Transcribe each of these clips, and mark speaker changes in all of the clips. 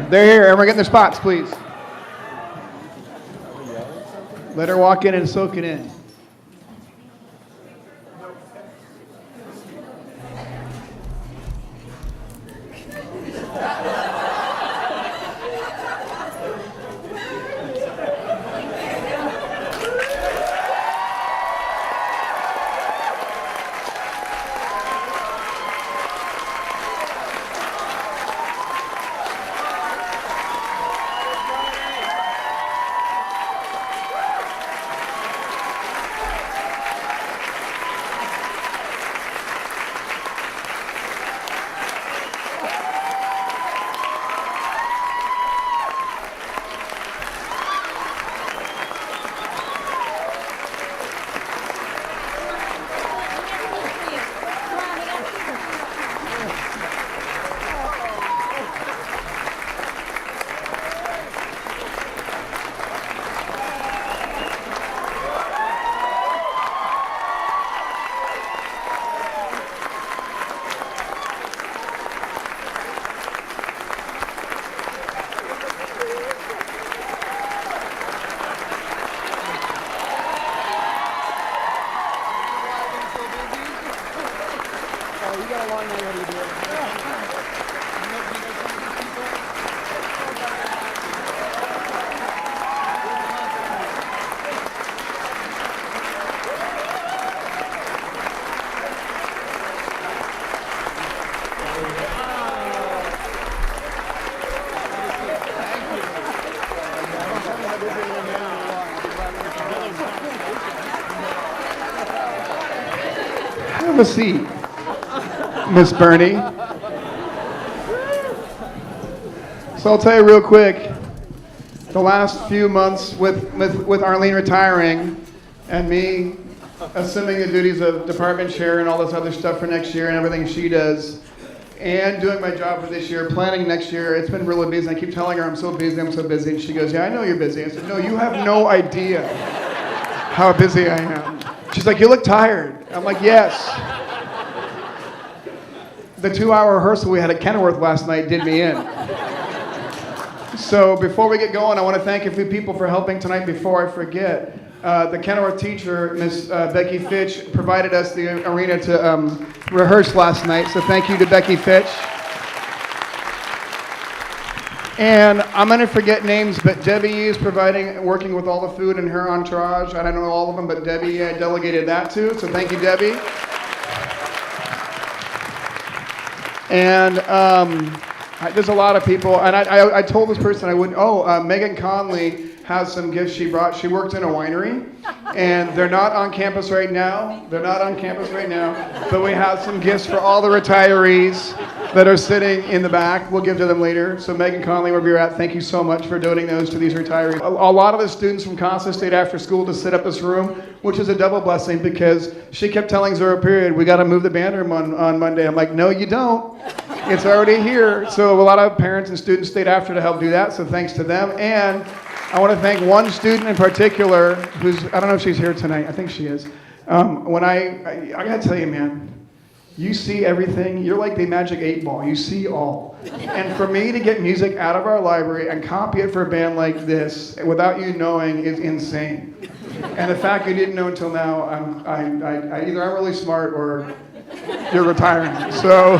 Speaker 1: here. They're here. Everyone get in their spots, please. Let her walk in and soak it in. Have a seat, Miss Bernie. So I'll tell you real quick, the last few months with Arlene retiring and me assuming the duties of department chair and all this other stuff for next year and everything she does, and doing my job for this year, planning next year, it's been really busy. I keep telling her I'm so busy, and she goes, yeah, I know you're busy. I said, no, you have no idea how busy I am. She's like, you look tired. I'm like, yes. The 2-hour rehearsal we had at Kenilworth last night did me in. So before we get going, I want to thank a few people for helping tonight before I forget. The Kenilworth teacher, Miss Becky Fitch, provided us the arena to rehearse last night, so thank you to Becky Fitch. And I'm going to forget names, but Debbie is working with all the food in her entourage. I don't know all of them, but Debbie delegated that to, so thank you, Debbie. And there's a lot of people, and I told this person I wouldn't, Megan Conley has some gifts she brought. She worked in a winery, and they're not on campus right now. But we have some gifts for all the retirees that are sitting in the back. We'll give to them later. So Megan Conley, wherever you're at, thank you so much for donating those to these retirees. A lot of the students from Casa stayed after school to set up this room, which is a double blessing because she kept telling Zora Period, we got to move the band room on Monday. I'm like, no, you don't. It's already here. So a lot of parents and students stayed after to help do that, so thanks to them. And I want to thank one student in particular who's, I don't know if she's here tonight. I think she is. When I got to tell you, man, you see everything. You're like the magic 8-ball. You see all. And for me to get music out of our library and copy it for a band like this without you knowing is insane. And the fact you didn't know until now, either I'm really smart or you're retiring. So,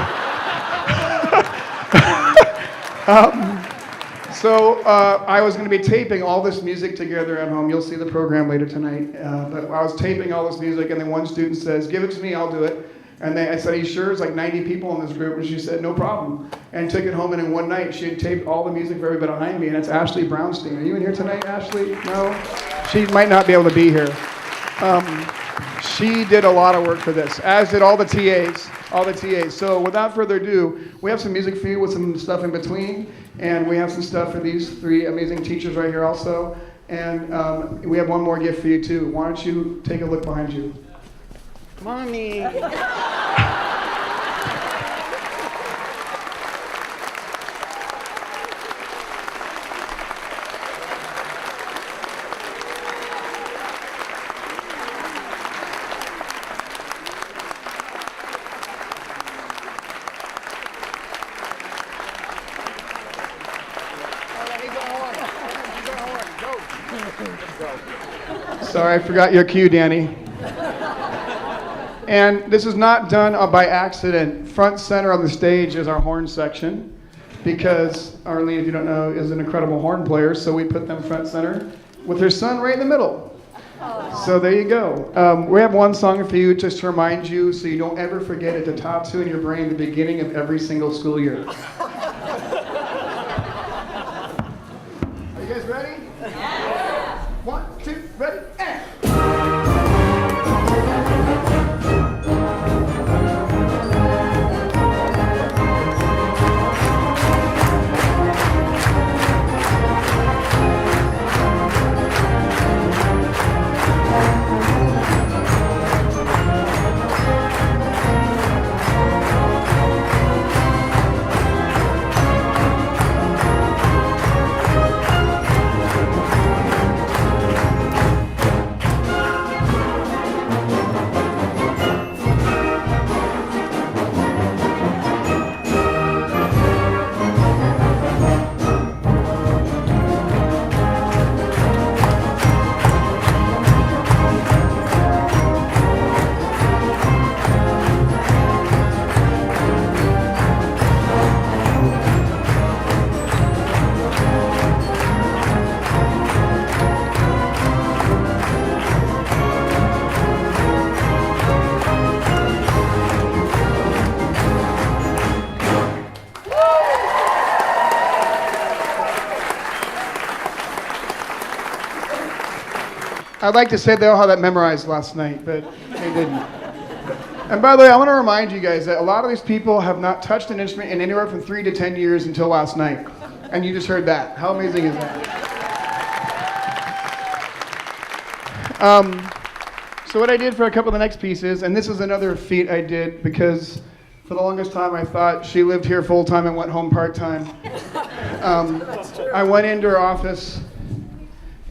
Speaker 1: I was going to be taping all this music together at home. You'll see the program later tonight. But I was taping all this music, and then one student says, give it to me, I'll do it. And I said, are you sure? It's like 90 people in this group. And she said, no problem. And took it home, and in one night, she had taped all the music for everybody behind me, and it's Ashley Brownstein. Are you in here tonight, Ashley? No? She might not be able to be here. She did a lot of work for this, as did all the TAs. So without further ado, we have some music for you with some stuff in between, and we have some stuff for these 3 amazing teachers right here also. And we have one more gift for you too. Why don't you take a look behind you? Mommy. Sorry, I forgot your cue, Danny. And this is not done by accident. Front center on the stage is our horn section, because Arlene, if you don't know, is an incredible horn player, so we put them front center with her son right in the middle. So there you go. We have one song for you just to remind you so you don't ever forget it, to tattoo in your brain the beginning of every single school year. Are you guys ready? Yeah. 1, 2, ready, and. I'd like to say they all had that memorized last night, but they didn't. And by the way, I want to remind you guys that a lot of these people have not touched an instrument in anywhere from 3 to 10 years until last night. And you just heard that. How amazing is that? So what I did for a couple of the next pieces, and this is another feat I did because for the longest time I thought she lived here full time and went home part time. I went into her office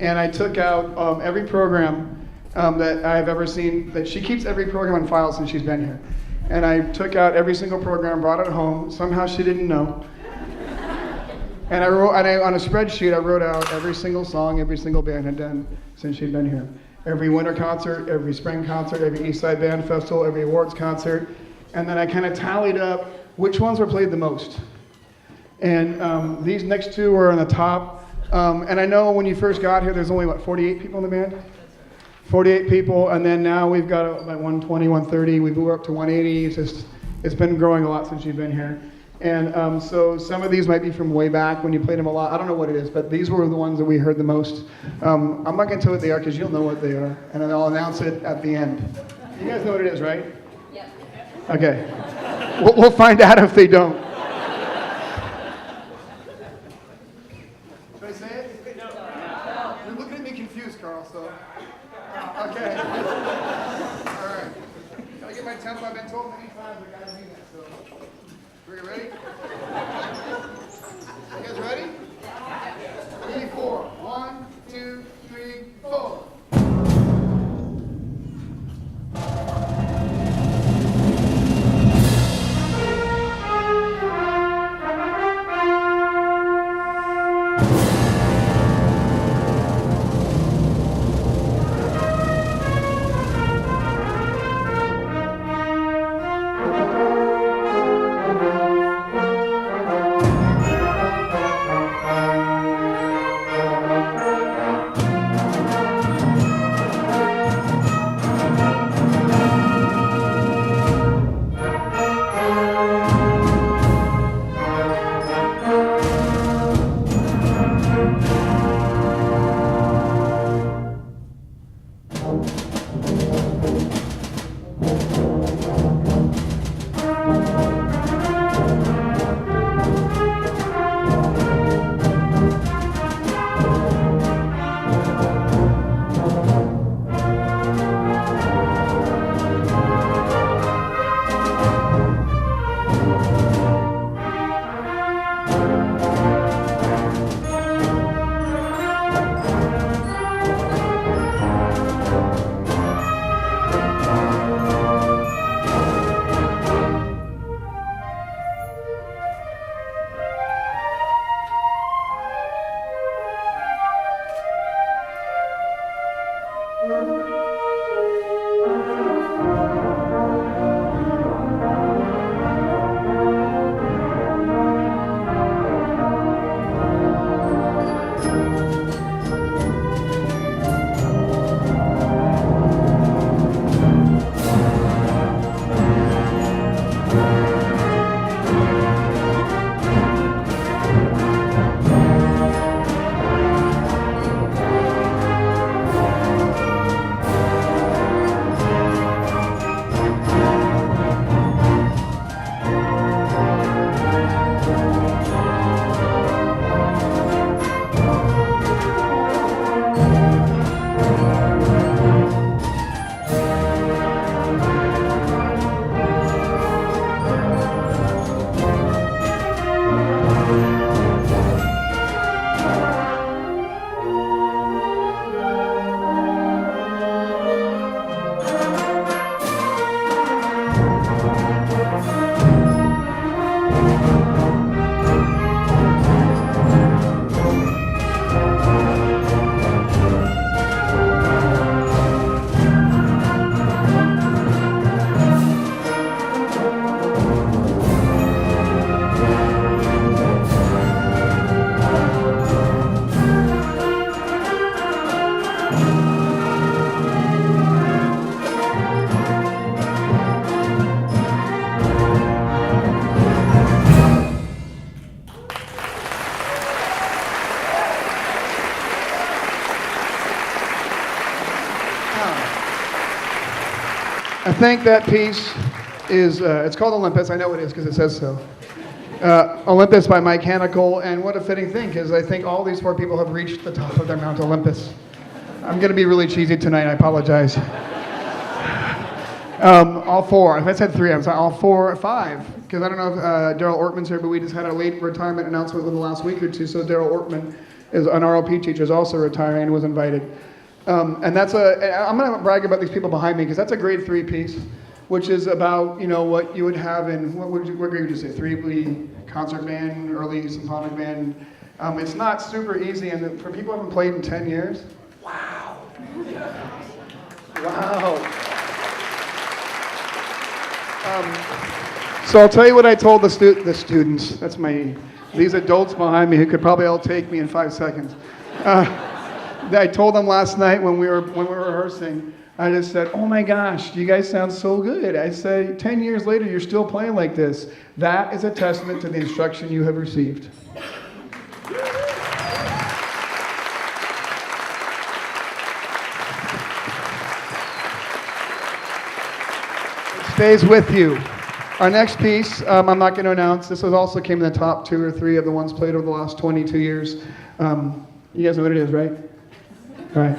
Speaker 1: and I took out every program that I've ever seen. That she keeps every program on file since she's been here. And I took out every single program, brought it home. Somehow she didn't know. And on a spreadsheet, I wrote out every single song every single band had done since she'd been here. Every winter concert, every spring concert, every East Side Band Festival, every awards concert. And then I kind of tallied up which ones were played the most. And these next two were on the top. And I know when you first got here, there's only, 48 people in the band? 48 people, and then now we've got about 120, 130. We moved up to 180. It's been growing a lot since you've been here. And so some of these might be from way back when you played them a lot. I don't know what it is, but these were the ones that we heard the most. I'm not going to tell what they are because you'll know what they are, and then I'll announce it at the end. You guys know what it is, right? Yep. Okay. We'll find out if they don't. Should I say it? No. You're looking at me confused, Carl, so. Okay. All right. Gotta get my tempo. I've been told many times I gotta do that, so. Are you ready? You guys ready? 3, 4. 1, 2, 3, 4. I think that piece is, it's called Olympus. I know it is because it says so. Olympus by Mike Hannicle, and what a fitting thing, because I think all these four people have reached the top of their Mount Olympus. I'm going to be really cheesy tonight, I apologize. All four. If I said three, I'm sorry, all four, five, because I don't know if Daryl Ortman's here, but we just had a late retirement announcement within the last week or two, so Daryl Ortman is an RLP teacher, is also retiring and was invited. And that's I'm going to brag about these people behind me, because that's a grade 3 piece, which is about, you know, what you would have in, what grade would you say, 3B concert band, early symphonic band. It's not super easy, and for people who haven't played in 10 years, wow. Wow. So I'll tell you what I told the students, that's these adults behind me who could probably outtake me in 5 seconds. I told them last night when we were rehearsing, I just said, oh my gosh, you guys sound so good. I said, 10 years later, you're still playing like this. That is a testament to the instruction you have received. It stays with you. Our next piece, I'm not going to announce. This also came in the top 2 or 3 of the ones played over the last 22 years. You guys know what it is, right? Right.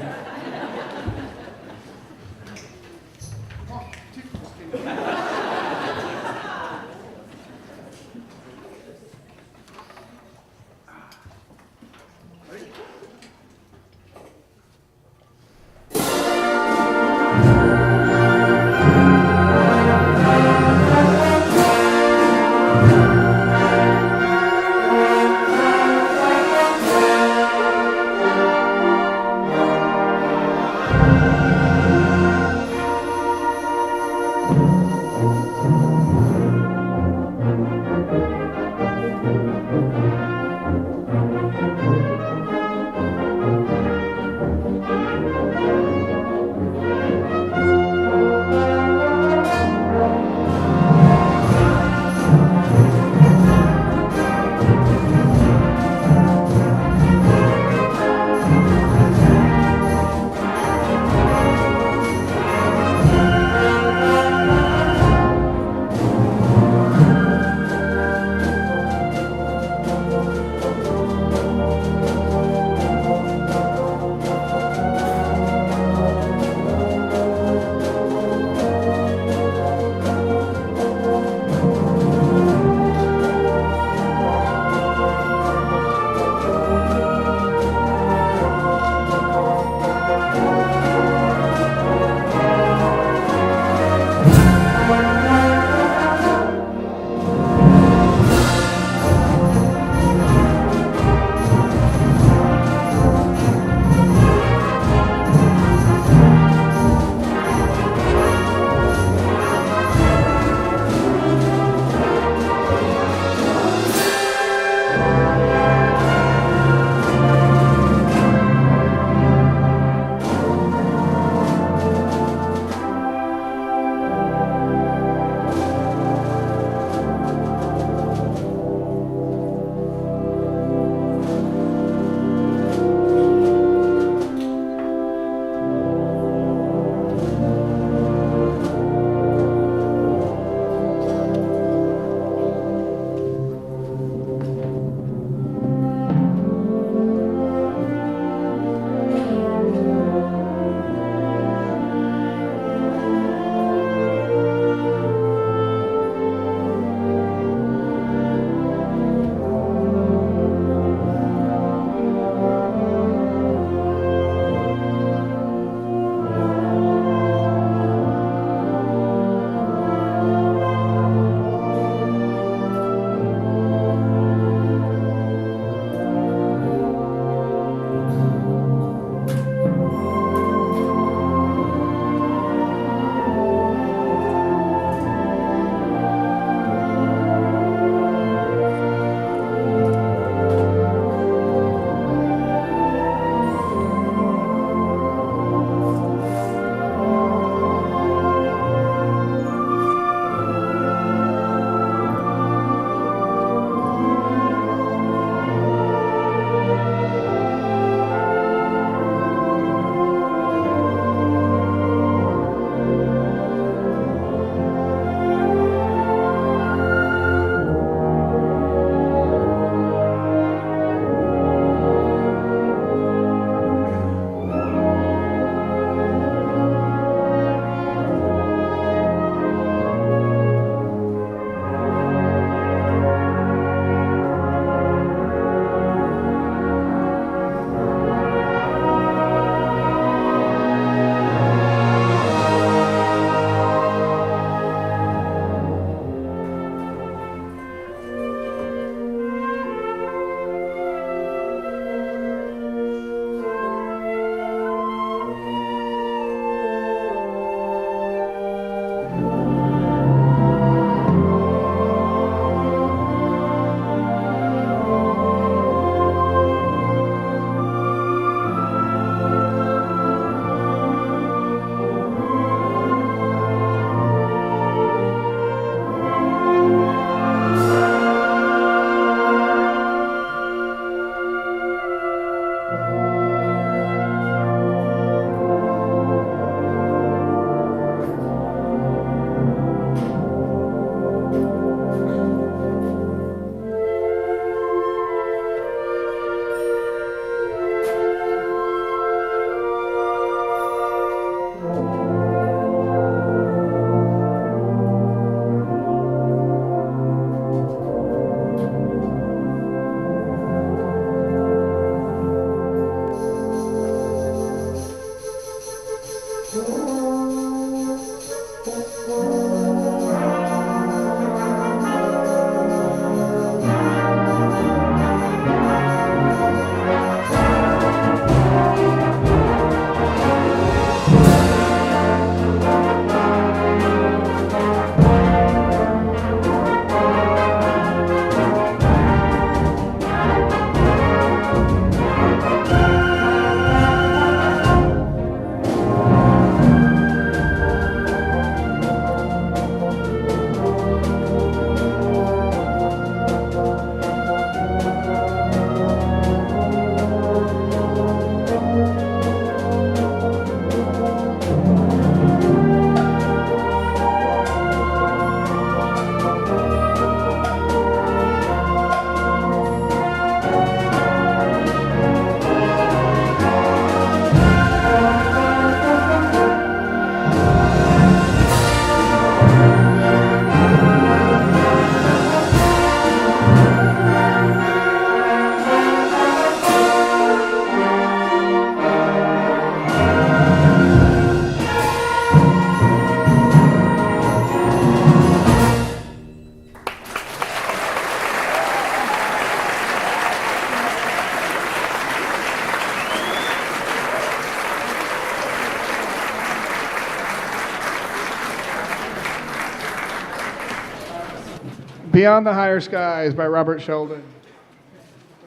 Speaker 1: Beyond the Higher Skies by Robert Sheldon.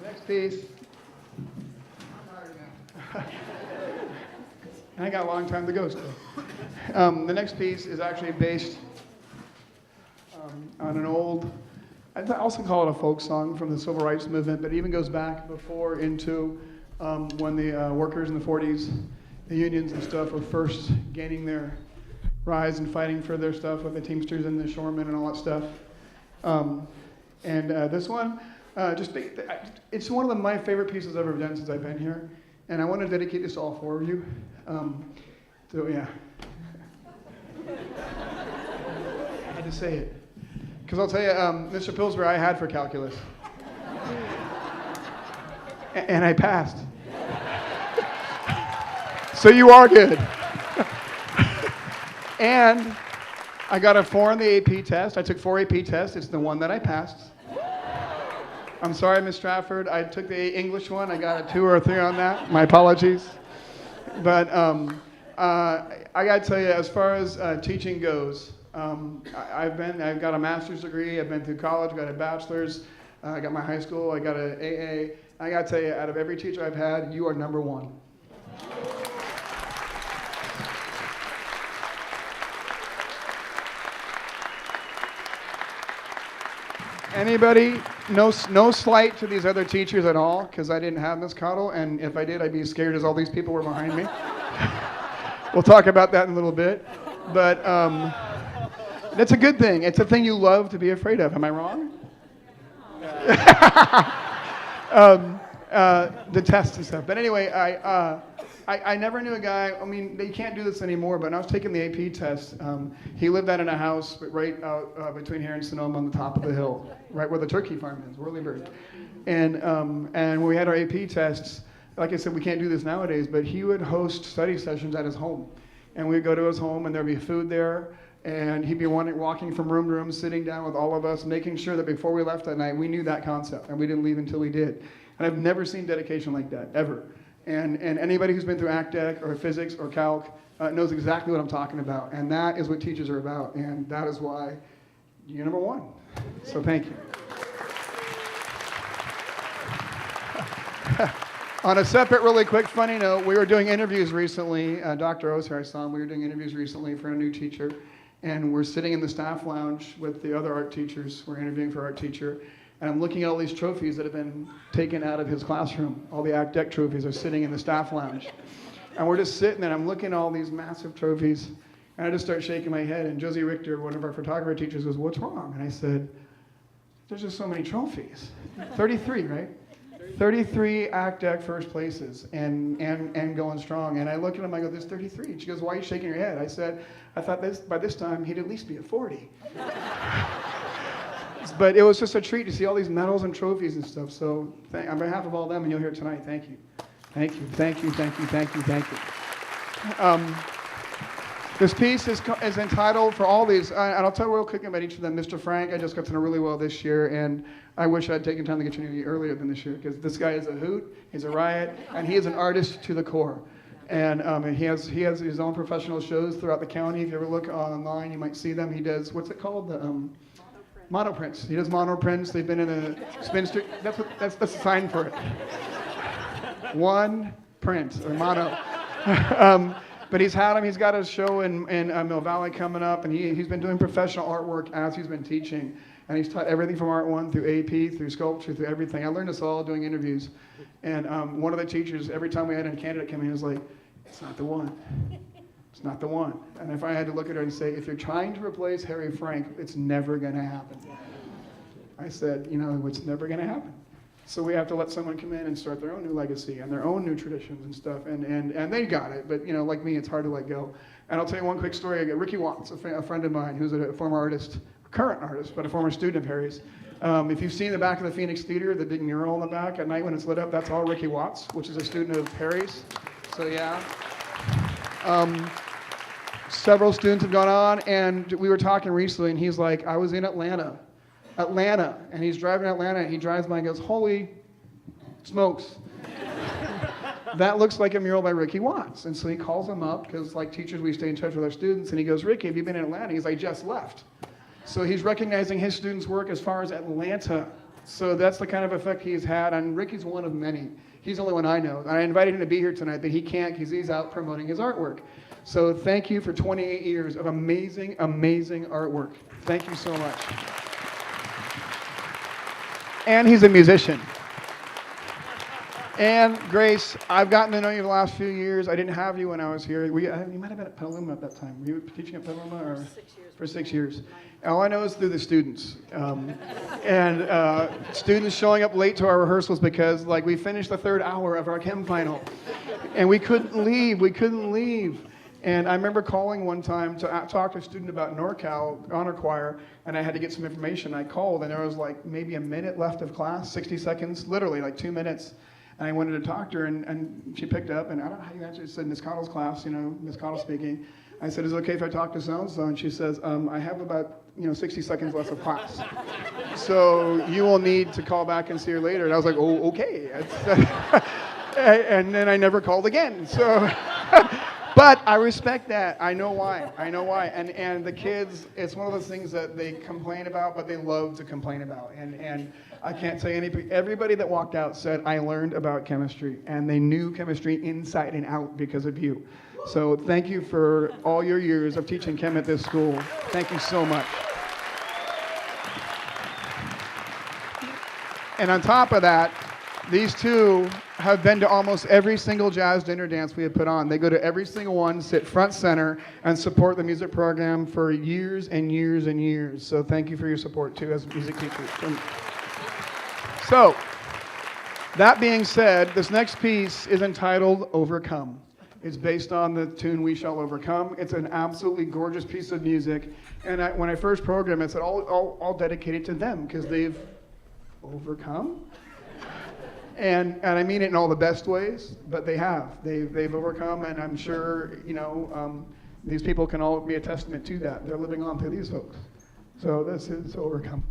Speaker 1: The next piece. I got a long time to go still. The next piece is actually based on an old, I'd also call it a folk song from the Civil Rights Movement, but it even goes back before into when the workers in the 40s, the unions and stuff were first gaining their rise and fighting for their stuff with the Teamsters and the Shoremen and all that stuff. This one, it's one of my favorite pieces I've ever done since I've been here. And I want to dedicate this to all four of you. So yeah. I had to say it. Because I'll tell you, Mr. Pillsbury I had for calculus. And I passed. So you are good. And I got a 4 on the AP test. I took 4 AP tests. It's the one that I passed. I'm sorry, Miss Stratford. I took the English one. I got a 2 or a 3 on that. My apologies. But I got to tell you, as far as teaching goes, I've got a master's degree. I've been through college. Got a bachelor's. I got my high school. I got an AA. I got to tell you, out of every teacher I've had, you are number one. Anybody, no slight to these other teachers at all, because I didn't have Miss Cottle, and if I did, I'd be as scared as all these people were behind me. We'll talk about that in a little bit. But that's a good thing. It's a thing you love to be afraid of. Am I wrong? The tests and stuff. But anyway, I never knew a guy, I mean, they can't do this anymore, but when I was taking the AP test, he lived out in a house right out between here and Sonoma on the top of the hill, right where the turkey farm is, Whirlybird. And when we had our AP tests, like I said, we can't do this nowadays, but he would host study sessions at his home. And we'd go to his home, and there'd be food there, and he'd be walking from room to room, sitting down with all of us, making sure that before we left that night, we knew that concept, and we didn't leave until we did. And I've never seen dedication like that, ever. And anybody who's been through ACT or physics or calc knows exactly what I'm talking about. And that is what teachers are about. And that is why you're number one. So thank you. On a separate, really quick, funny note, we were doing interviews recently. Dr. Oser, I saw him. We were doing interviews recently for a new teacher. And we're sitting in the staff lounge with the other art teachers. We're interviewing for art teacher. And I'm looking at all these trophies that have been taken out of his classroom. All the ACT Deck trophies are sitting in the staff lounge. And we're just sitting there, and I'm looking at all these massive trophies, and I just start shaking my head, and Josie Richter, one of our photography teachers, goes, "What's wrong?" And I said, "There's just so many trophies." 33, right? 33 ACT Deck first places, and going strong. And I look at him, I go, "There's 33. And she goes, "Why are you shaking your head?" I said, "I thought by this time, he'd at least be at 40. But it was just a treat to see all these medals and trophies and stuff. So on behalf of all of them, and you'll hear it tonight, thank you. Thank you, thank you, thank you, thank you, thank you. This piece is entitled, for all these, and I'll tell you real quick about each of them. Mr. Frank, I just got to know really well this year, and I wish I'd taken time to get to know you earlier than this year, because this guy is a hoot, he's a riot, and he is an artist to the core. And he has his own professional shows throughout the county. If you ever look online, you might see them. He does, what's it called? Monoprints. He does monoprints. They've been in a spinster. That's the sign for it. One print or mono. But he's had him. He's got a show in Mill Valley coming up, and he's been doing professional artwork as he's been teaching, and he's taught everything from Art 1 through AP, through sculpture, through everything. I learned this all doing interviews, and one of the teachers, every time we had a candidate come in, he was like, "It's not the one. It's not the one." And if I had to look at her and say, "If you're trying to replace Harry Frank, it's never going to happen." I said, it's never going to happen. So we have to let someone come in and start their own new legacy and their own new traditions and stuff. And they got it, but like me, it's hard to let go. And I'll tell you one quick story. Ricky Watts, a friend of mine, who's a former artist, current artist, but a former student of Harry's. If you've seen the back of the Phoenix Theater, the big mural in the back at night when it's lit up, that's all Ricky Watts, which is a student of Harry's. So yeah. Several students have gone on, and we were talking recently, and he's like, "I was in Atlanta, and he's driving to Atlanta, and he drives by and goes, 'Holy smokes, that looks like a mural by Ricky Watts.'" And so he calls him up, because like teachers, we stay in touch with our students, and he goes, "Ricky, have you been in Atlanta?" He's like, "Just left." So he's recognizing his students' work as far as Atlanta. So that's the kind of effect he's had, and Ricky's one of many. He's the only one I know. I invited him to be here tonight, but he can't because he's out promoting his artwork. So thank you for 28 years of amazing, amazing artwork. Thank you so much. And he's a musician. And Grace, I've gotten to know you the last few years. I didn't have you when I was here. You might have been at Petaluma at that time. Were you teaching at Petaluma? Or?
Speaker 2: 6 years.
Speaker 1: For 6 years. All I know is through the students. Students showing up late to our rehearsals because we finished the third hour of our chem final. And we couldn't leave. And I remember calling one time to talk to a student about NorCal Honor Choir, and I had to get some information. I called, and there was maybe a minute left of class, 60 seconds, literally 2 minutes. And I wanted to talk to her, and she picked up, and I don't know how you answered. It said, Miss Cottle's class, Miss Cottle speaking. I said, is it okay if I talk to so-and-so? And she says, I have about 60 seconds left of class. So you will need to call back and see her later. And I was like, oh, okay. And then I never called again. So, but I respect that. I know why. And the kids, it's one of those things that they complain about, but they love to complain about. And I can't say everybody that walked out said, I learned about chemistry. And they knew chemistry inside and out because of you. So thank you for all your years of teaching chem at this school. Thank you so much. And on top of that, these two have been to almost every single jazz dinner dance we have put on. They go to every single one, sit front center, and support the music program for years and years and years. So thank you for your support, too, as music teachers. So, that being said, this next piece is entitled Overcome. It's based on the tune We Shall Overcome. It's an absolutely gorgeous piece of music. And when I first programmed it, I said all dedicated to them because they've overcome. And I mean it in all the best ways, but they have. They've overcome, and I'm sure, these people can all be a testament to that. They're living on through these folks. So this is Overcome.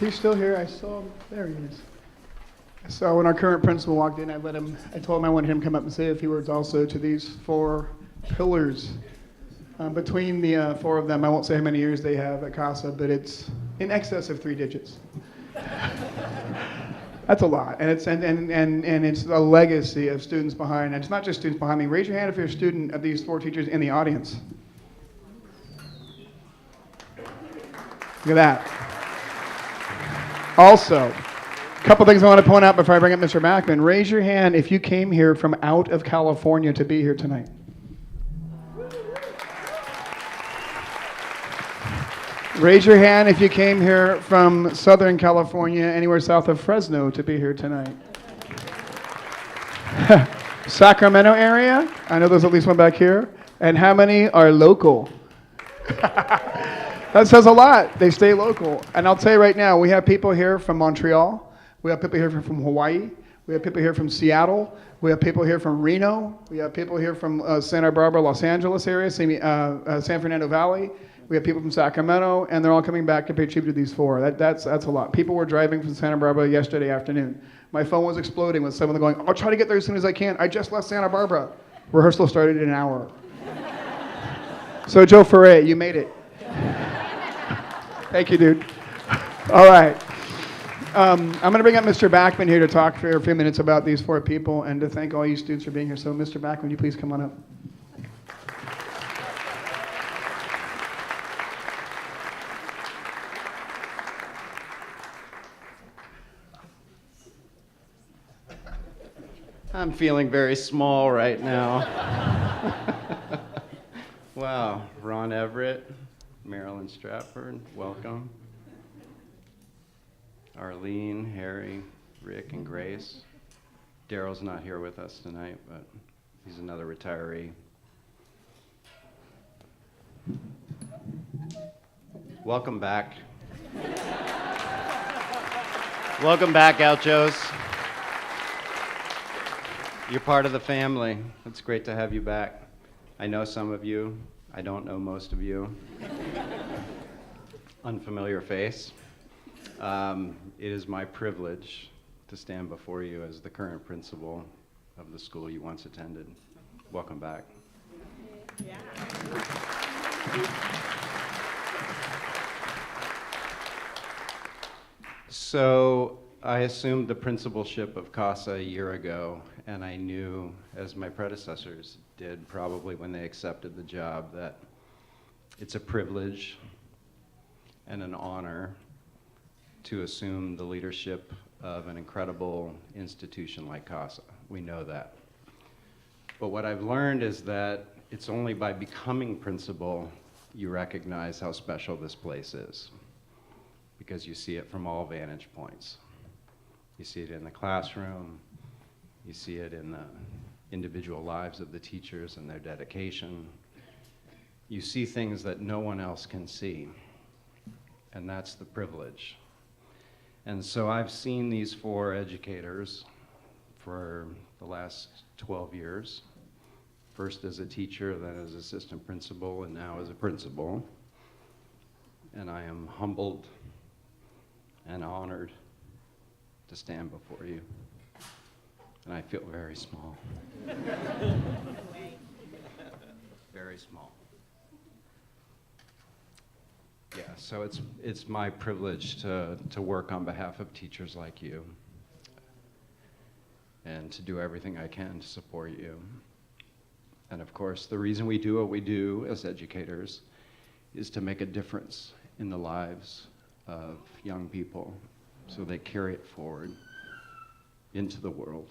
Speaker 1: he still here? I saw him. There he is. So when our current principal walked in, I told him I wanted him to come up and say a few words also to these 4 pillars. Between the 4 of them, I won't say how many years they have at Casa, but it's in excess of 3 digits. That's a lot, and it's a legacy of students behind. And it's not just students behind me. Raise your hand if you're a student of these 4 teachers in the audience. Look at that. Also, a couple things I want to point out before I bring up Mr. Backman. Raise your hand if you came here from out of California to be here tonight. Raise your hand if you came here from Southern California, anywhere south of Fresno, to be here tonight. Sacramento area? I know there's at least one back here. And how many are local? That says a lot. They stay local. And I'll tell you right now, we have people here from Montreal. We have people here from Hawaii. We have people here from Seattle. We have people here from Reno. We have people here from Santa Barbara, Los Angeles area, San Fernando Valley. We have people from Sacramento, and they're all coming back to pay tribute to these 4. That's a lot. People were driving from Santa Barbara yesterday afternoon. My phone was exploding with some of them going, I'll try to get there as soon as I can. I just left Santa Barbara. Rehearsal started in an hour. So Joe Ferret, you made it. Thank you, dude. All right. I'm going to bring up Mr. Backman here to talk for a few minutes about these 4 people and to thank all you students for being here. So Mr. Backman, will you please come on up?
Speaker 2: I'm feeling very small right now. Wow, Ron Everett, Marilyn Stratford, welcome. Arlene, Harry, Rick, and Grace. Daryl's not here with us tonight, but he's another retiree. Welcome back. Welcome back, Gauchos. You're part of the family. It's great to have you back. I know some of you. I don't know most of you. Unfamiliar face. It is my privilege to stand before you as the current principal of the school you once attended. Welcome back. Yeah. So I assumed the principalship of Casa a year ago, and I knew, as my predecessors did probably when they accepted the job, that it's a privilege and an honor to assume the leadership of an incredible institution like Casa. We know that. But what I've learned is that it's only by becoming principal you recognize how special this place is, because you see it from all vantage points. You see it in the classroom, you see it in the individual lives of the teachers and their dedication. You see things that no one else can see, and that's the privilege. And so I've seen these 4 educators for the last 12 years, first as a teacher, then as assistant principal, and now as a principal. And I am humbled and honored to stand before you. And I feel very small. Very small. Yeah, so it's my privilege to work on behalf of teachers like you and to do everything I can to support you. And of course, the reason we do what we do as educators is to make a difference in the lives of young people so they carry it forward into the world.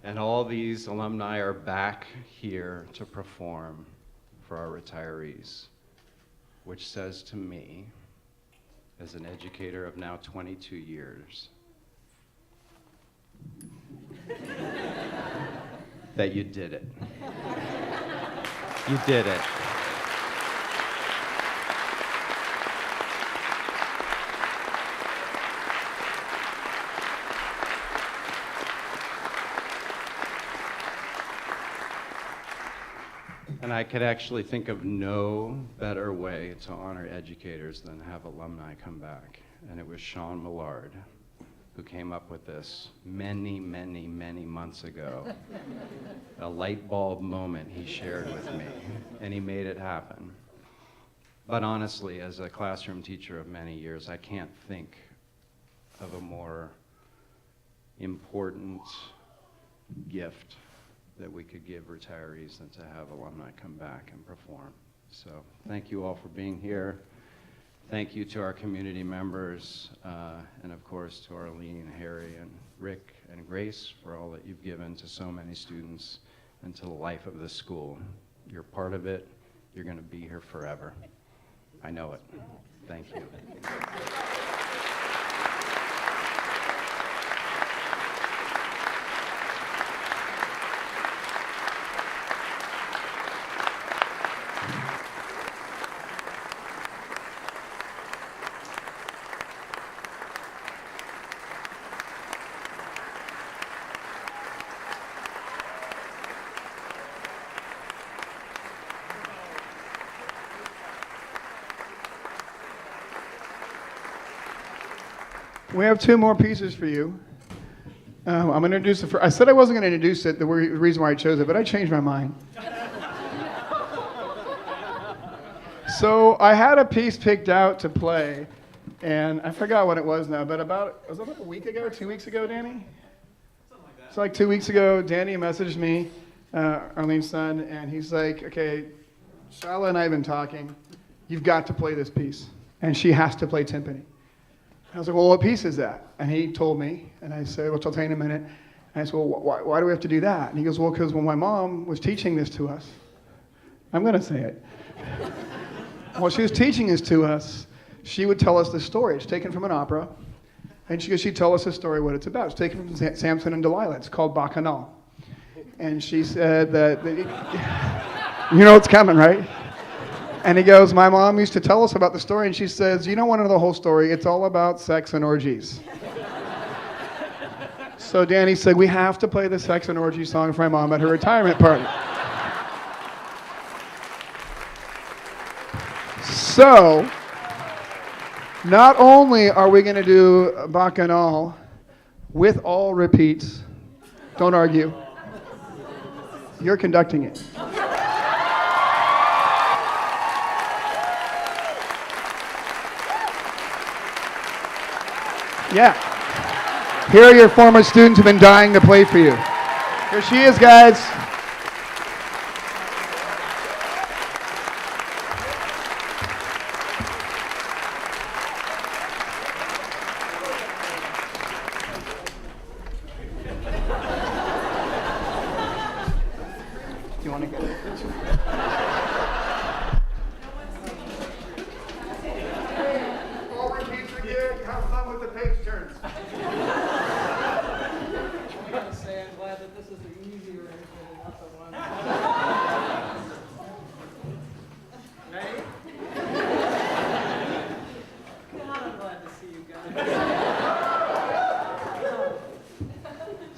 Speaker 2: And all these alumni are back here to perform for our retirees, which says to me, as an educator of now 22 years, that you did it. You did it. And I could actually think of no better way to honor educators than have alumni come back. And it was Sean Millard who came up with this many, many, many months ago. A light bulb moment he shared with me, and he made it happen. But honestly, as a classroom teacher of many years, I can't think of a more important gift that we could give retirees than to have alumni come back and perform. So thank you all for being here. Thank you to our community members, and of course to Arlene, Harry, and Rick, and Grace for all that you've given to so many students and to the life of this school. You're part of it. You're going to be here forever. I know it. Thank you.
Speaker 1: We have two more pieces for you. I'm going to introduce it. I said I wasn't going to introduce it, the reason why I chose it, but I changed my mind. So I had a piece picked out to play, and I forgot what it was now, but was it like a week ago, 2 weeks ago, Danny? Something like that. So like 2 weeks ago, Danny messaged me, Arlene's son, and he's like, okay, Shala and I have been talking. You've got to play this piece, and she has to play timpani. I was like, well, what piece is that? And he told me, and I said, which I'll tell you in a minute. And I said, well, why do we have to do that? And he goes, well, because when my mom was teaching this to us, I'm going to say it. While she was teaching this to us, she would tell us this story. It's taken from an opera. And she'd tell us the story, what it's about. It's taken from Samson and Delilah. It's called Bacchanal. And she said that, you know what's coming, right? And he goes, my mom used to tell us about the story, and she says, you don't want to know the whole story. It's all about sex and orgies. So Danny said, we have to play the sex and orgy song for my mom at her retirement party. So, not only are we going to do Bacchanal with all repeats, don't argue, you're conducting it. Yeah. Here are your former students who've been dying to play for you. Here she is, guys. Do you want to get it? All repeats are good. Have fun with the page turns.
Speaker 3: I'm going to say I'm glad that this is the easier version and not the one. Ready? God, I'm glad to see you guys.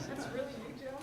Speaker 3: That's really you, Joe?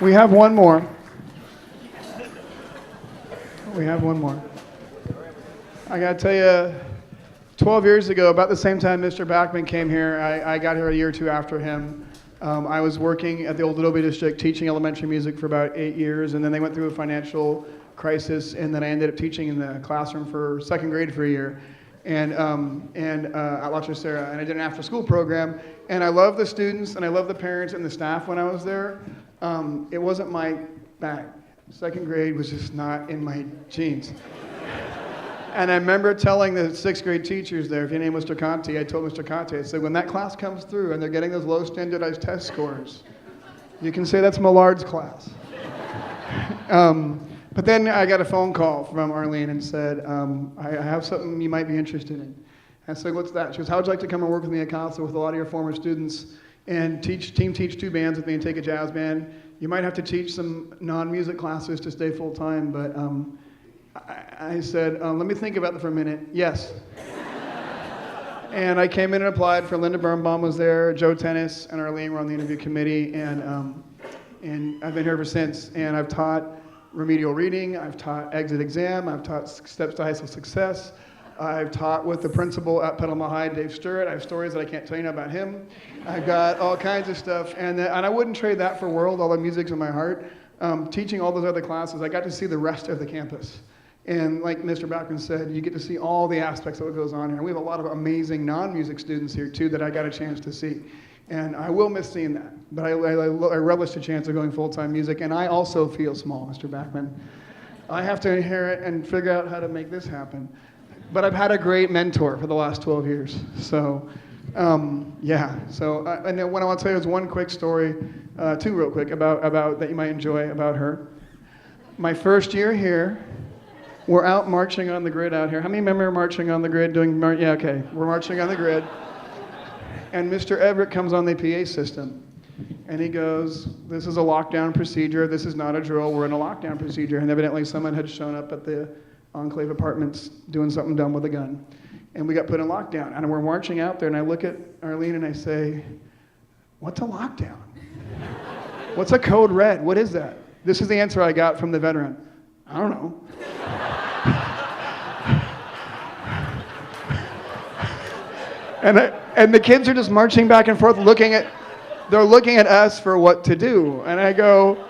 Speaker 1: We have one more. We have one more. I got to tell you, 12 years ago, about the same time Mr. Backman came here, I got here a year or two after him. I was working at the old Adobe District teaching elementary music for about 8 years, and then they went through a financial crisis, and then I ended up teaching in the classroom for second grade for a year, and at La Chocera, and I did an after-school program, and I love the students, and I love the parents and the staff when I was there. It wasn't my bag. Second grade was just not in my genes. And I remember telling the sixth grade teachers there, if your name was Mr. Conti, I told Mr. Conti, I said, when that class comes through and they're getting those low standardized test scores, you can say that's Millard's class. But then I got a phone call from Arlene and said, I have something you might be interested in. I said, what's that? She goes, how would you like to come and work with me at Casa with a lot of your former students and teach 2 bands with me and take a jazz band? You might have to teach some non-music classes to stay full-time, but I said, let me think about it for a minute. Yes. And I came in and applied for Linda Birnbaum was there, Joe Tennis, and Arlene were on the interview committee, and I've been here ever since. And I've taught remedial reading, I've taught exit exam, I've taught steps to high school success, I've taught with the principal at Petaluma High, Dave Sturrett. I have stories that I can't tell you now about him. I've got all kinds of stuff, and I wouldn't trade that for world, although music's in my heart. Teaching all those other classes, I got to see the rest of the campus. And like Mr. Backman said, you get to see all the aspects of what goes on here. We have a lot of amazing non-music students here, too, that I got a chance to see. And I will miss seeing that. But I relish the chance of going full-time music. And I also feel small, Mr. Backman. I have to inherit and figure out how to make this happen. But I've had a great mentor for the last 12 years. So, yeah. So, and then what I want to tell you is one quick story, 2 real quick, about that you might enjoy about her. My first year here, we're out marching on the grid out here. How many remember marching on the grid yeah, okay. We're marching on the grid. And Mr. Everett comes on the PA system. And he goes, this is a lockdown procedure. This is not a drill. We're in a lockdown procedure. And evidently someone had shown up at the Enclave Apartments doing something dumb with a gun. And we got put in lockdown. And we're marching out there, and I look at Arlene and I say, what's a lockdown? What's a code red? What is that? This is the answer I got from the veteran. I don't know. And the kids are just marching back and forth, they're looking at us for what to do. And I go,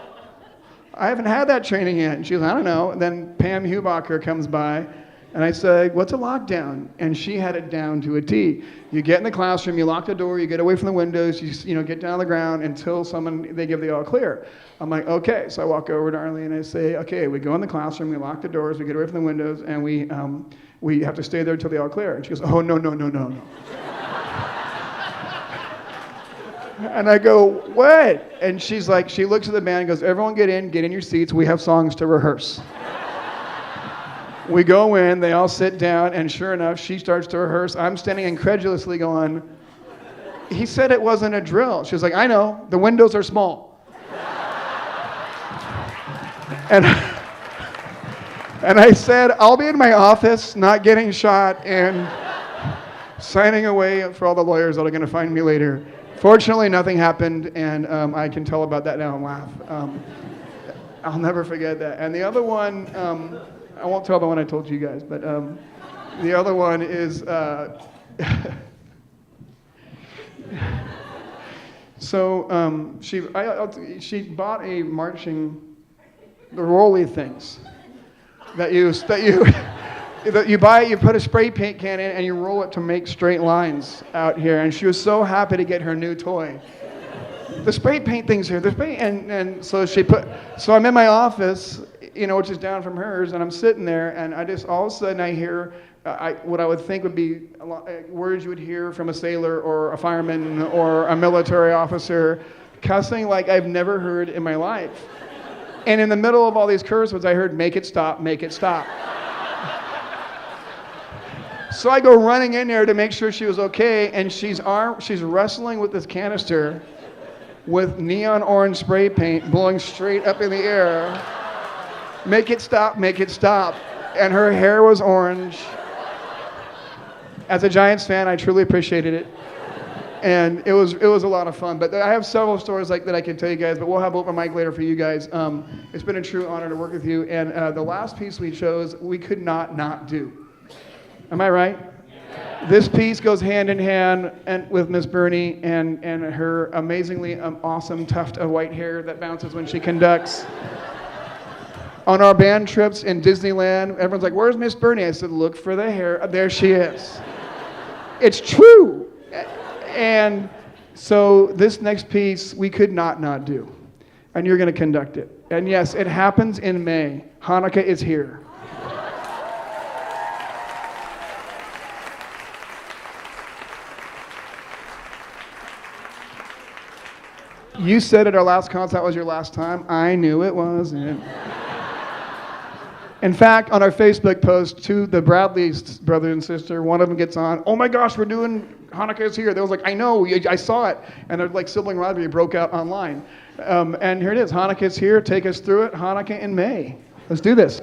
Speaker 1: I haven't had that training yet. And she goes, I don't know. And then Pam Hubacher comes by, and I say, what's a lockdown? And she had it down to a T. You get in the classroom, you lock the door, you get away from the windows, you get down on the ground until they give the all clear. I'm like, okay. So I walk over to Arlene and I say, okay, we go in the classroom, we lock the doors, we get away from the windows, and we have to stay there until they all clear. And she goes, oh, no. And I go, what? And she's like, she looks at the band and goes, everyone get in your seats, we have songs to rehearse. We go in, they all sit down, and sure enough, she starts to rehearse. I'm standing incredulously going, he said it wasn't a drill. She was like, I know, the windows are small. And I said, I'll be in my office, not getting shot, and signing away for all the lawyers that are going to find me later. Fortunately, nothing happened, and I can tell about that now and laugh. I'll never forget that. And the other one, I won't tell the one I told you guys, but the other one is, so she bought a the rolly things that you buy, you put a spray paint can in and you roll it to make straight lines out here. And she was so happy to get her new toy. The spray paint thing's here. And so so I'm in my office, which is down from hers, and I'm sitting there, and I just, all of a sudden I hear what I would think would be words you would hear from a sailor or a fireman or a military officer, cussing like I've never heard in my life. And in the middle of all these curse words, I heard, make it stop, make it stop. So I go running in there to make sure she was okay, and she's wrestling with this canister with neon orange spray paint blowing straight up in the air. Make it stop, make it stop. And her hair was orange. As a Giants fan, I truly appreciated it. And it was a lot of fun. But I have several stories like that I can tell you guys, but we'll have open mic later for you guys. It's been a true honor to work with you. And the last piece we chose, we could not do. Am I right? Yeah. This piece goes hand in hand with Miss Bernie and her amazingly awesome tuft of white hair that bounces when she conducts. On our band trips in Disneyland, everyone's like, "Where's Miss Bernie?" I said, "Look for the hair." There she is. It's true. And so this next piece, we could not do. And you're going to conduct it. And yes, it happens in May. Hanukkah is here. You said at our last concert that was your last time. I knew it wasn't. In fact, on our Facebook post to the Bradley's brother and sister, one of them gets on, "Oh my gosh, we're doing Hanukkah is here." They was like, "I know, I saw it." And their like sibling rivalry broke out online. And here it is, Hanukkah is here. Take us through it. Hanukkah in May. Let's do this.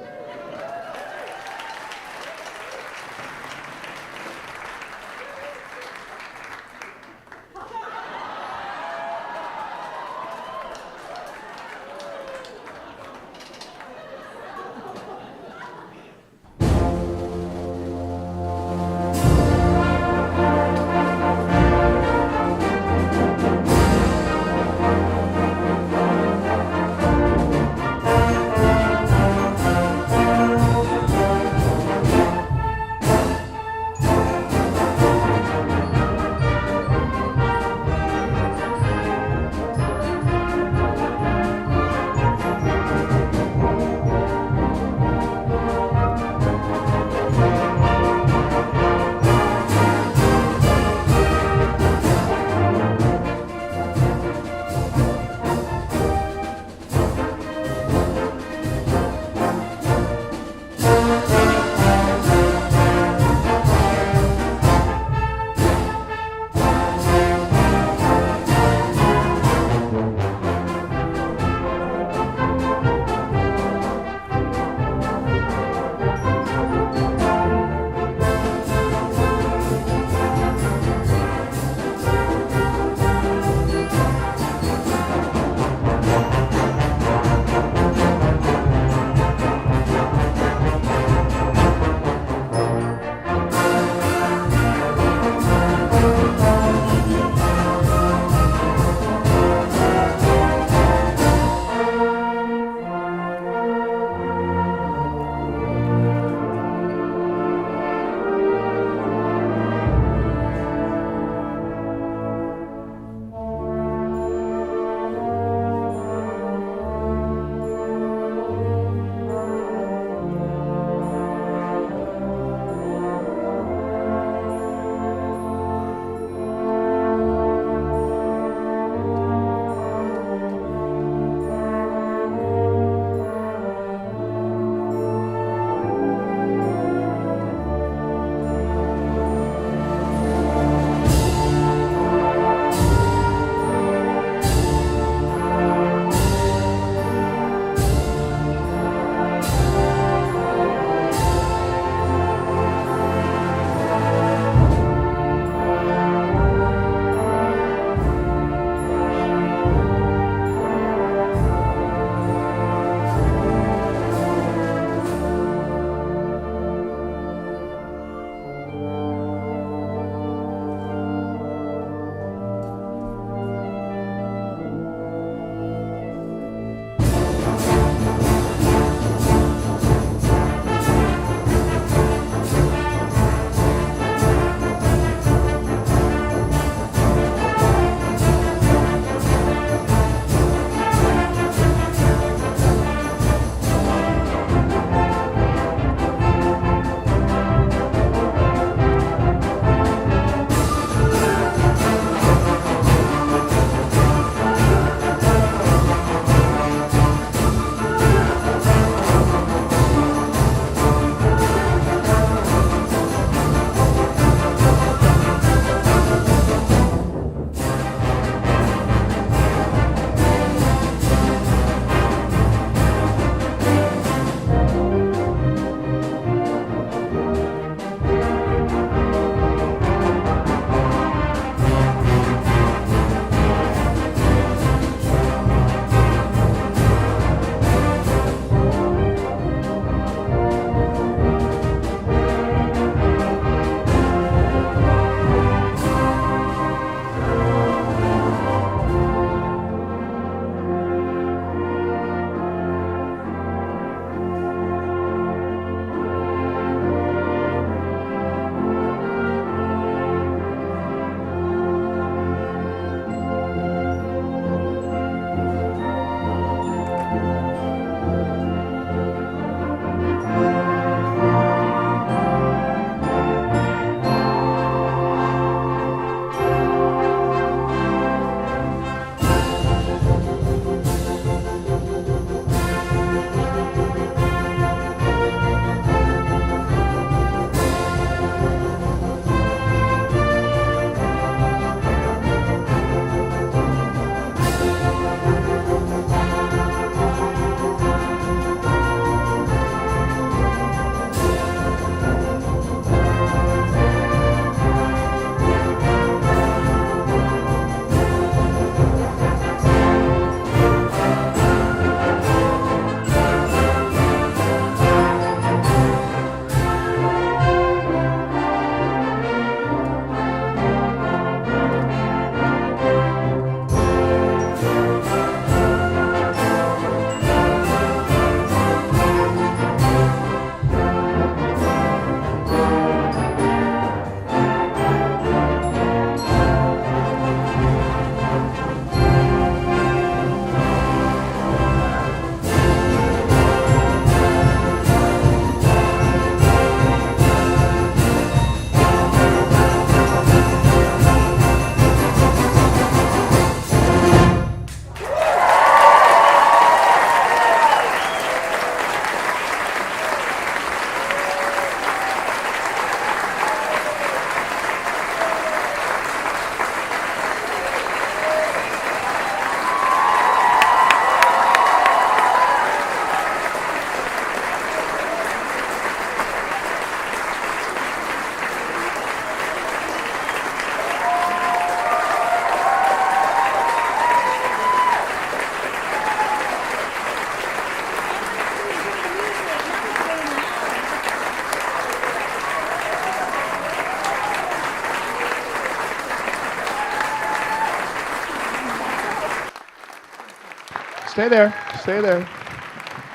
Speaker 1: Stay there. Stay there.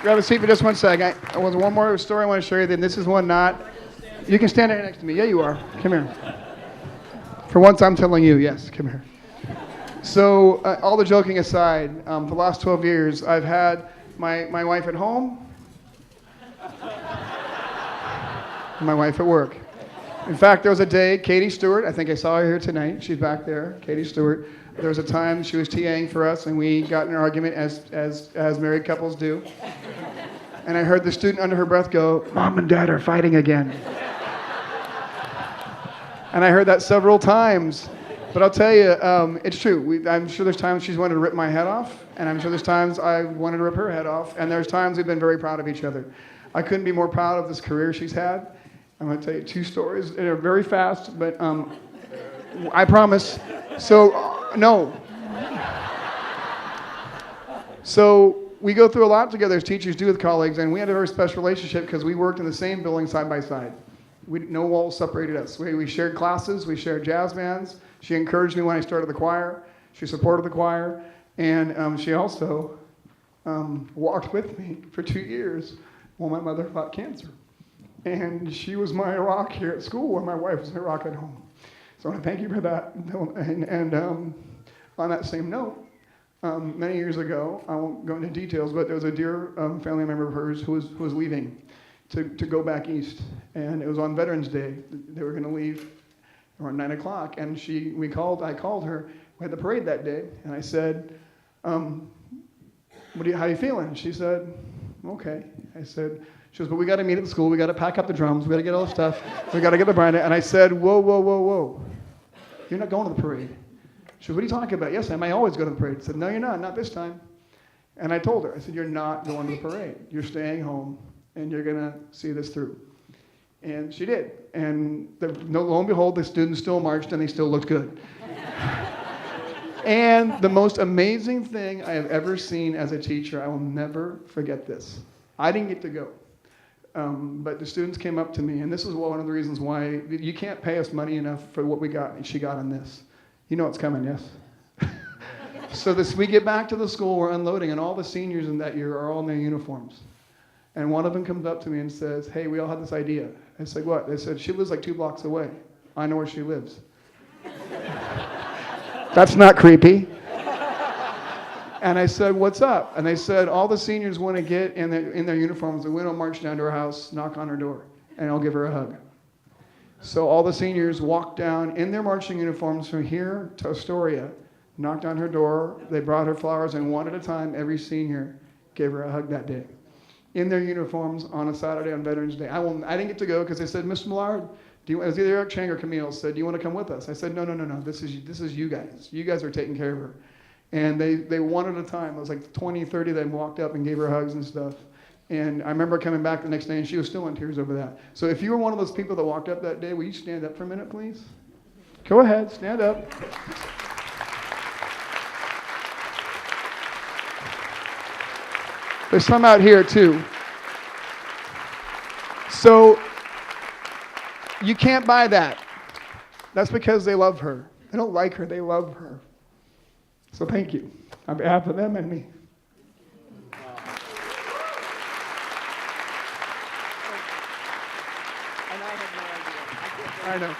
Speaker 1: Grab a seat for just 1 second. There was one more story I want to show you. Then this is one not. You can stand right next to me. Yeah, you are. Come here. For once, I'm telling you, yes, come here. So, all the joking aside, for the last 12 years, I've had my wife at home, and my wife at work. In fact, there was a day, Katie Stewart, I think I saw her here tonight. She's back there, Katie Stewart. There was a time she was TAing for us, and we got in an argument, as married couples do. And I heard the student under her breath go, "Mom and Dad are fighting again." And I heard that several times. But I'll tell you, it's true. I'm sure there's times she's wanted to rip my head off, and I'm sure there's times I wanted to rip her head off, and there's times we've been very proud of each other. I couldn't be more proud of this career she's had. I'm going to tell you 2 stories. They're very fast, but I promise. So, no. So we go through a lot together as teachers do with colleagues, and we had a very special relationship because we worked in the same building side by side. No walls separated us. We shared classes. We shared jazz bands. She encouraged me when I started the choir. She supported the choir. And she also walked with me for 2 years while my mother fought cancer. And she was my rock here at school, and my wife was my rock at home. So I want to thank you for that. And on that same note, many years ago, I won't go into details, but there was a dear family member of hers who was leaving to go back east. And it was on Veterans Day. They were going to leave around 9 o'clock. And I called her. We had the parade that day. And I said, how are you feeling? She said, okay. I said, she goes, but we got to meet at the school. We got to pack up the drums. We got to get all the stuff. We got to get the brand. And I said, whoa. You're not going to the parade. She goes, what are you talking about? Yes, I may always go to the parade. I said, no, you're not this time. And I told her, I said, you're not going to the parade. You're staying home, and you're going to see this through. And she did. And lo and behold, the students still marched, and they still looked good. And the most amazing thing I have ever seen as a teacher, I will never forget this. I didn't get to go. But the students came up to me, and this is one of the reasons why you can't pay us money enough for what we got, and she got on this. You know what's coming, yes? So we get back to the school, we're unloading, and all the seniors in that year are all in their uniforms. And one of them comes up to me and says, hey, we all had this idea. I said, what? They said, she lives like 2 blocks away. I know where she lives. That's not creepy. And I said, what's up? And they said, all the seniors want to get in their uniforms, and we don't march down to her house, knock on her door, and I'll give her a hug. So all the seniors walked down in their marching uniforms from here to Astoria, knocked on her door, they brought her flowers, and one at a time, every senior gave her a hug that day. In their uniforms on a Saturday on Veterans Day. I didn't get to go because they said, Mr. Millard, it was either Eric Chang or Camille said, do you want to come with us? I said, no, this is you guys. You guys are taking care of her. And they one at a time, it was like 20, 30 of them walked up and gave her hugs and stuff. And I remember coming back the next day and she was still in tears over that. So if you were one of those people that walked up that day, will you stand up for a minute, please? Go ahead, stand up. There's some out here too. So you can't buy that. That's because they love her. They don't like her, they love her. So thank you on behalf of them and me. I know.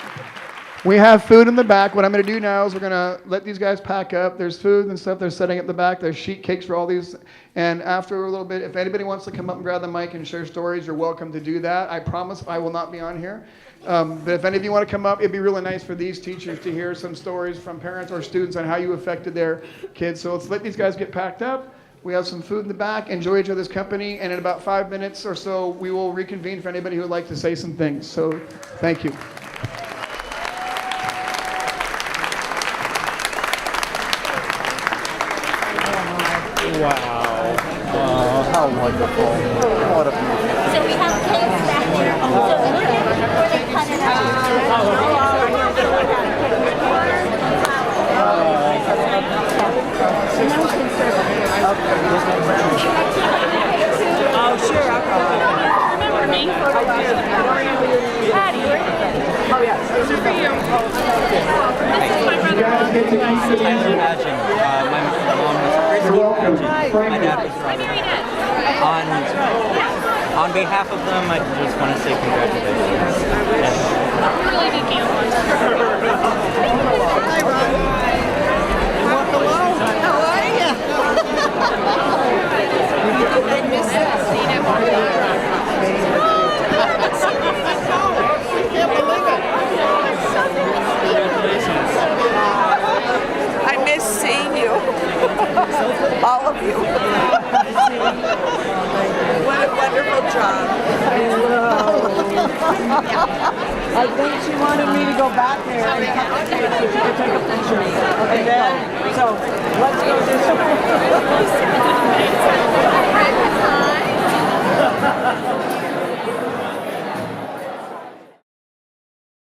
Speaker 1: We have food in the back. What I'm going to do now is we're going to let these guys pack up. There's food and stuff they're setting up the back. There's sheet cakes for all these. And after a little bit, if anybody wants to come up and grab the mic and share stories, you're welcome to do that. I promise I will not be on here. But if any of you want to come up, it'd be really nice for these teachers to hear some stories from parents or students on how you affected their kids. So let's let these guys get packed up. We have some food in the back. Enjoy each other's company. And in about 5 minutes or so, we will reconvene for anybody who would like to say some things. So thank you.
Speaker 4: Wow. How wonderful. What a beautiful.
Speaker 5: So we have cakes back here. So look at where they cut it out.
Speaker 3: Oh, sure.
Speaker 5: Remember me? Patty, where did
Speaker 3: Oh, yeah. This is for you.
Speaker 5: This is my brother.
Speaker 4: I imagine my mom was
Speaker 1: You're welcome.
Speaker 6: My dad was Robert. On behalf of them, I just want to say congratulations.
Speaker 5: Really big deal.
Speaker 7: Hi, Ron. Hello. How are you? I miss that. I can't believe it. I miss seeing you. All of you. What a wonderful job.
Speaker 8: I think she wanted me to go back there and take a picture. And then, so let's go do some.